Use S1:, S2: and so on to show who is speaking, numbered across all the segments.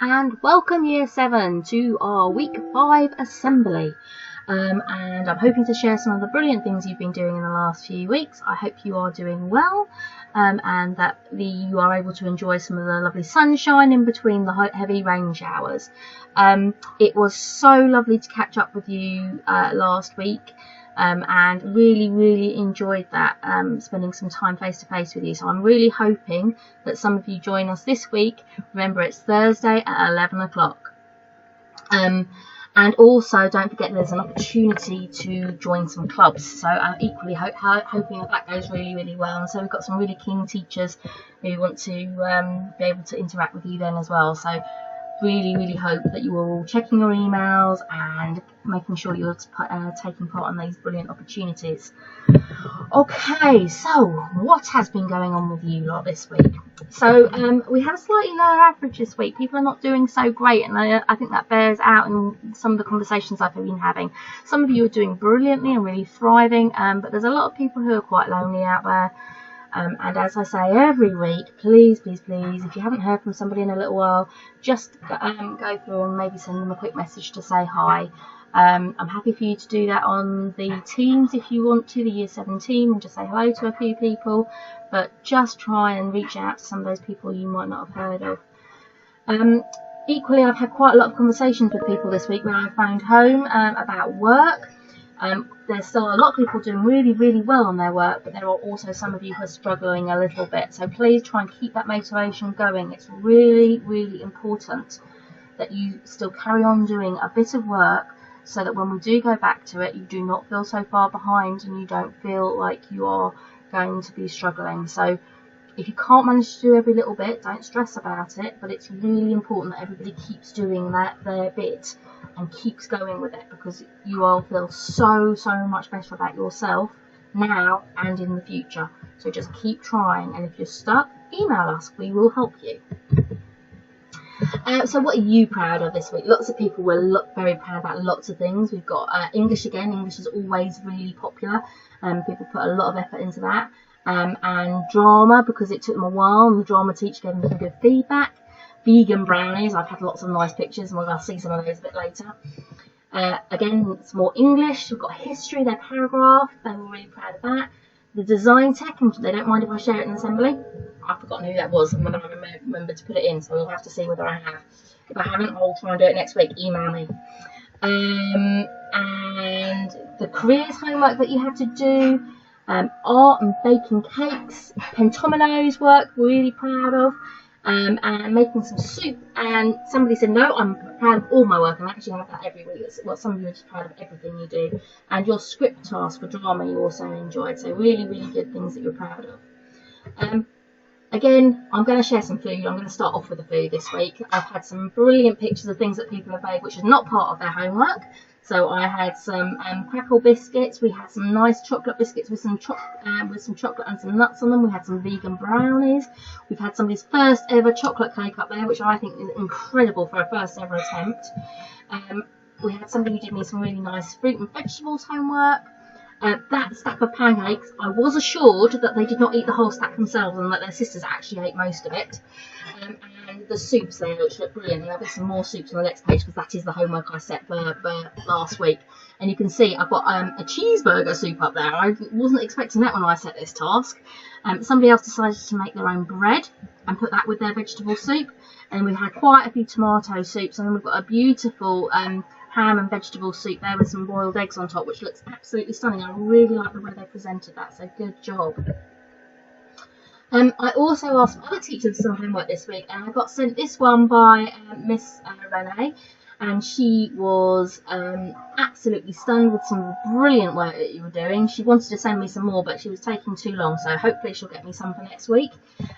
S1: and welcome Year 7 to our Week 5 assembly. And I'm hoping to share some of the brilliant things you've been doing in the last few weeks. I hope you are doing well, and that you are able to enjoy some of the lovely sunshine in between the heavy rain showers. It was so lovely to catch up with you last week. And really enjoyed that, spending some time face to face with you. So I'm really hoping that some of you join us this week. Remember, it's Thursday at 11 o'clock. And also don't forget there's an opportunity to join some clubs. So I'm equally hoping that goes really well. And so we've got some really keen teachers who want to be able to interact with you then as well. So really hope that you are all checking your emails and making sure you're taking part in these brilliant opportunities. Okay, so what has been going on with you lot this week? So we had a slightly lower average this week. People are not doing so great, and I think that bears out in some of the conversations I've been having. Some of you are doing brilliantly and really thriving, but there's a lot of people who are quite lonely out there. And as I say every week, please, if you haven't heard from somebody in a little while, just go through and maybe send them a quick message to say hi. I'm happy for you to do that on the Teams if you want to, the Year 7 team, and just say hello to a few people. But just try and reach out to some of those people you might not have heard of. Equally, I've had quite a lot of conversations with people this week when I phoned home about work. There's still a lot of people doing really well on their work, but there are also some of you who are struggling a little bit. So please try and keep that motivation going. It's really important that you still carry on doing a bit of work so that when we do go back to it, you do not feel so far behind and you don't feel like you are going to be struggling. So if you can't manage to do every little bit, don't stress about it, but it's really important that everybody keeps doing their bit and keeps going with it, because you will feel so much better about yourself now and in the future. So just keep trying, and if you're stuck, email us, we will help you. So what are you proud of this week? Lots of people were very proud about lots of things. We've got English again. English is always really popular. People put a lot of effort into that. And drama, because it took them a while, and the drama teacher gave them some good feedback. Vegan brownies, I've had lots of nice pictures, and we'll see some of those a bit later. Again, it's more English. We've got history, their paragraph, they were really proud of that. The design tech, and they don't mind if I share it in assembly. I've forgotten who that was and whether I remember to put it in, so we'll have to see whether I have. If I haven't, I'll try and do it next week. Email me. And the careers homework that you had to do, art and baking cakes, pentominoes work, really proud of. And making some soup, and somebody said no, I'm proud of all my work, and I actually have that every week. Well, some of you are just proud of everything you do, and your script task for drama you also enjoyed, so really good things that you're proud of. Again, I'm going to share some food. I'm going to start off with the food this week. I've had some brilliant pictures of things that people have made, which is not part of their homework. So I had some crackle biscuits. We had some nice chocolate biscuits with some chocolate and some nuts on them. We had some vegan brownies. We've had somebody's first ever chocolate cake up there, which I think is incredible for a first ever attempt. We had somebody who did me some really nice fruit and vegetables homework. That stack of pancakes, I was assured that they did not eat the whole stack themselves and that their sisters actually ate most of it. And the soups there, which look brilliant, and there'll be some more soups on the next page because that is the homework I set for last week. And you can see I've got a cheeseburger soup up there. I wasn't expecting that when I set this task. Somebody else decided to make their own bread and put that with their vegetable soup. And we had quite a few tomato soups, and then we've got a beautiful ham and vegetable soup there with some boiled eggs on top, which looks absolutely stunning. I really like the way they presented that, so good job. I also asked other teachers some homework this week, and I got sent this one by Miss Renee, and she was absolutely stunned with some brilliant work that you were doing. She wanted to send me some more, but she was taking too long, so hopefully she'll get me some for next week.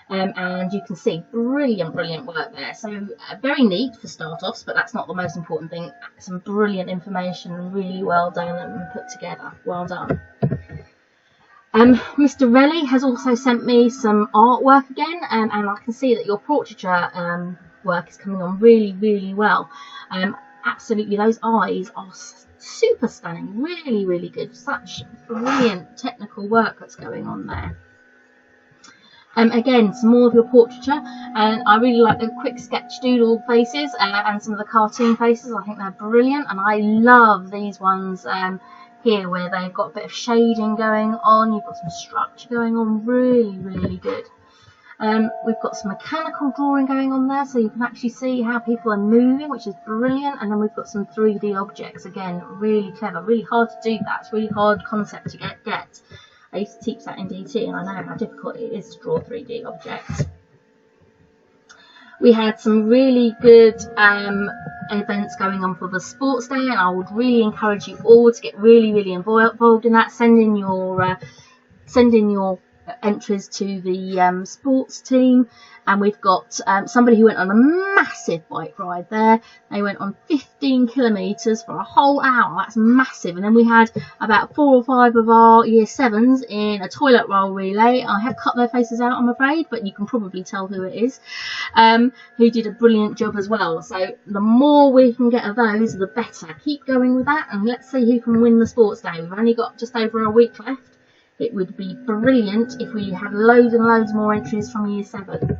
S1: And you can see brilliant work there. So very neat for start-offs, but that's not the most important thing. Some brilliant information, really well done and put together. Well done. Mr. Relly has also sent me some artwork again, and I can see that your portraiture work is coming on really well. Absolutely, those eyes are super stunning, really good. Such brilliant technical work that's going on there. Again, some more of your portraiture, and I really like the quick sketch doodle faces and some of the cartoon faces. I think they're brilliant, and I love these ones here where they've got a bit of shading going on. You've got some structure going on, really, really good. We've got some mechanical drawing going on there, so you can actually see how people are moving, which is brilliant. And then we've got some 3D objects, again, really clever, really hard to do that. It's a really hard concept to get. I used to teach that in DT, and I know how difficult it is to draw 3D objects. We had some really good events going on for the sports day, and I would really encourage you all to get really, really involved in that. Send in your entries to the sports team. And we've got somebody who went on a massive bike ride there. They went on 15 kilometres for a whole hour. That's massive. And then we had about 4 or 5 of our year 7s in a toilet roll relay. I have cut their faces out, I'm afraid, but you can probably tell who it is, who did a brilliant job as well. So the more we can get of those, the better. Keep going with that, and let's see who can win the sports day. We've only got just over a week left. It would be brilliant if we had loads and loads more entries from year 7.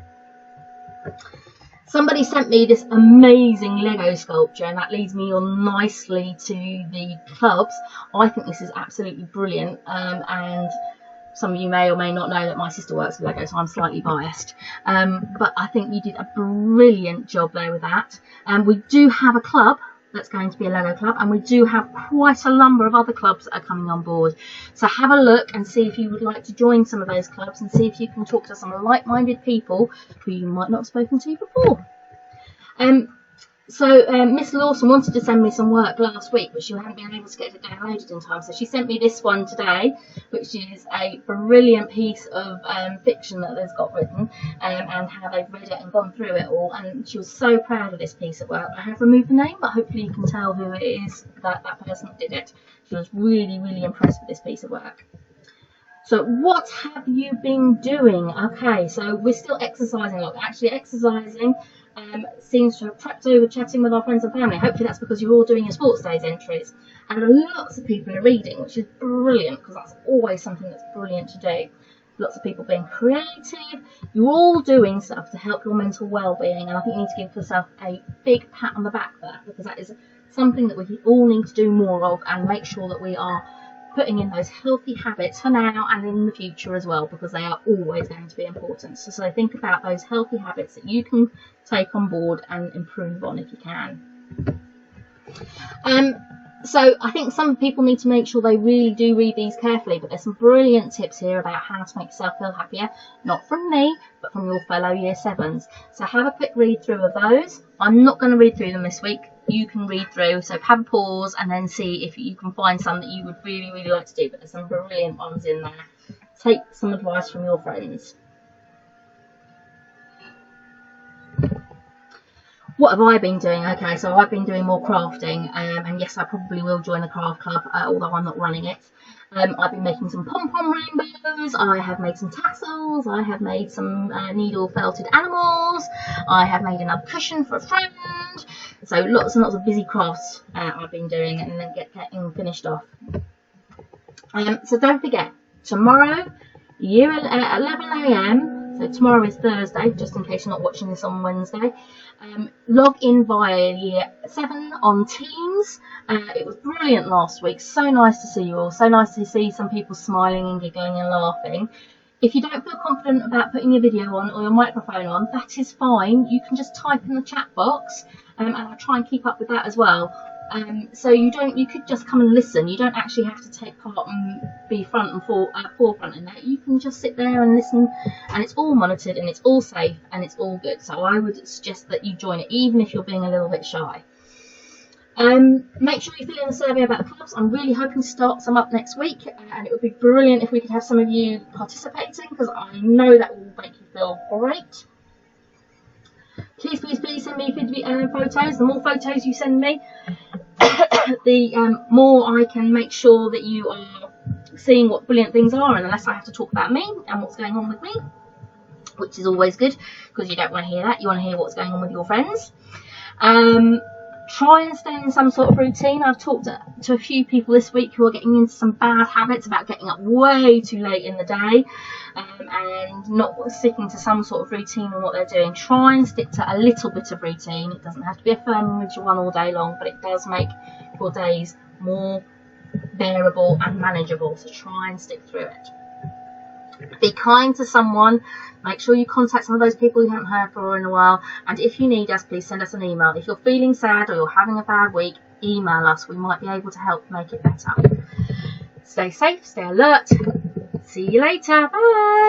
S1: Somebody sent me this amazing Lego sculpture, and that leads me on nicely to the clubs. I think this is absolutely brilliant, and some of you may or may not know that my sister works with Lego, so I'm slightly biased. But I think you did a brilliant job there with that. We do have a club that's going to be a Lego club, and we do have quite a number of other clubs that are coming on board. So have a look and see if you would like to join some of those clubs, and see if you can talk to some like-minded people who you might not have spoken to before. Miss Lawson wanted to send me some work last week, but she hadn't been able to get it downloaded in time, so she sent me this one today, which is a brilliant piece of fiction that they've got written, and how they've read it and gone through it all, and she was so proud of this piece of work. I have removed the name, but hopefully you can tell who it is, that person that did it. She was really, really impressed with this piece of work. So what have you been doing? Okay, so we're still exercising a lot. Actually, exercising seems to have prepped over chatting with our friends and family. Hopefully that's because you're all doing your sports days entries. And lots of people are reading, which is brilliant, because that's always something that's brilliant to do. Lots of people being creative. You're all doing stuff to help your mental well-being, and I think you need to give yourself a big pat on the back there, because that is something that we all need to do more of, and make sure that we are putting in those healthy habits for now and in the future as well, because they are always going to be important. So think about those healthy habits that you can take on board and improve on if you can. So I think some people need to make sure they really do read these carefully, but there's some brilliant tips here about how to make yourself feel happier, not from me, but from your fellow year 7s. So have a quick read through of those. I'm not going to read through them this week. You can read through, so have a pause and then see if you can find some that you would really, really like to do, but there's some brilliant ones in there. Take some advice from your friends. What have I been doing? Okay, so I've been doing more crafting, and yes, I probably will join the craft club, although I'm not running it. I've been making some pom-pom rainbows, I have made some tassels, I have made some needle felted animals, I have made another cushion for a friend. So lots and lots of busy crafts I've been doing, and then getting finished off. So don't forget, tomorrow, at 11 AM, so tomorrow is Thursday, just in case you're not watching this on Wednesday, log in via year 7 on Teams. It was brilliant last week, so nice to see you all, so nice to see some people smiling and giggling and laughing. If you don't feel confident about putting your video on or your microphone on, that is fine. You can just type in the chat box, and I'll try and keep up with that as well. So you could just come and listen. You don't actually have to take part and be front and forefront in that. You can just sit there and listen, and it's all monitored and it's all safe and it's all good. So I would suggest that you join it, even if you're being a little bit shy. Make sure you fill in a survey about the clubs. I'm really hoping to start some up next week, and it would be brilliant if we could have some of you participating, because I know that will make you feel great. Please, please, please send me photos. The more photos you send me, the more I can make sure that you are seeing what brilliant things are, and unless I have to talk about me and what's going on with me, which is always good, because you don't want to hear that. You want to hear what's going on with your friends. Try and stay in some sort of routine. I've talked to a few people this week who are getting into some bad habits about getting up way too late in the day and not sticking to some sort of routine on what they're doing. Try and stick to a little bit of routine. It doesn't have to be a firm and rigid one all day long, but it does make your days more bearable and manageable. So try and stick through it. Be kind to someone. Make sure you contact some of those people you haven't heard from in a while. And if you need us, please send us an email. If you're feeling sad or you're having a bad week, email us. We might be able to help make it better. Stay safe, stay alert. See you later. Bye.